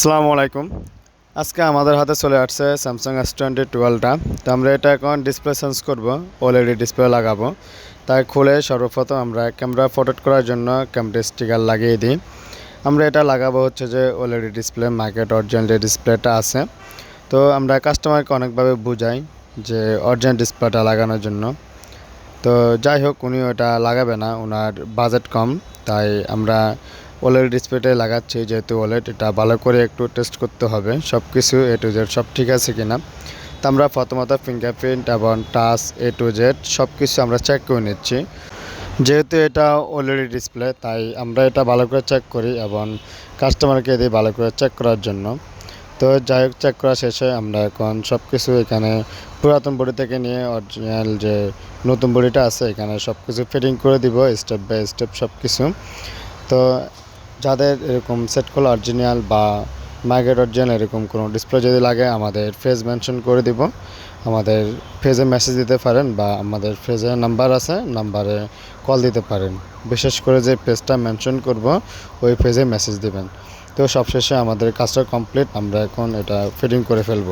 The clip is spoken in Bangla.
আসসালামু আলাইকুম। আজকে আমাদের হাতে চলে আসছে স্যামসাং S20 12টা। তো আমরা এটা এখন ডিসপ্লে চেঞ্জ করব, ওএলইডি ডিসপ্লে লাগাবো। তাই খুলে সর্বপ্রথম আমরা ক্যামেরা ফটো করার জন্য ক্যামেরা স্টিকার লাগিয়ে দিই। আমরা এটা লাগাবো হচ্ছে যে ওএলইডি ডিসপ্লে মার্কেট অরিজিনাল যে ডিসপ্লেটা আছে। তো আমরা কাস্টমারকে অনেকভাবে বুঝাই যে অরিজিনাল ডিসপ্লেটা লাগানোর জন্য। তো যাই হোক, উনি ওটা লাগাবে না, ওনার বাজেট কম। তাই আমরা ওএলইডি ডিসপ্লেটাই লাগাচ্ছি, যেহেতু ওএলইডি এটা ভালো করে একটু টেস্ট করতে হবে সব কিছু A to Z সব ঠিক আছে কিনা। তো আমরা প্রথমত ফিঙ্গারপ্রিন্ট এবং টাচ A to Z সব কিছু আমরা চেক করে নিচ্ছি। যেহেতু এটা ওএলইডি ডিসপ্লে তাই আমরা এটা ভালো করে চেক করি এবং কাস্টমারকে দিই ভালো করে চেক করার জন্য। তো যাই হোক, চেক করা শেষে আমরা এখন সব কিছু এখানে পুরাতন বডি থেকে নিয়ে অরিজিনাল যে নতুন বডিটা আছে এখানে সব কিছু ফিটিং করে দিব স্টেপ বাই স্টেপ সব কিছু। তো যাদের এরকম সেট করা অরিজিনাল বা মার্কেট অরিজিনাল এরকম কোনো ডিসপ্লে যদি লাগে আমাদের ফেজ মেনশন করে দিব। আমাদের ফেজে মেসেজ দিতে পারেন বা আমাদের ফেজে নাম্বার আছে, নাম্বারে কল দিতে পারেন। বিশেষ করে যে পেজটা মেনশন করব ওই পেজে মেসেজ দিবেন। তো সবশেষে আমাদের কাজটা কমপ্লিট, আমরা এখন এটা ফিটিং করে ফেলবো।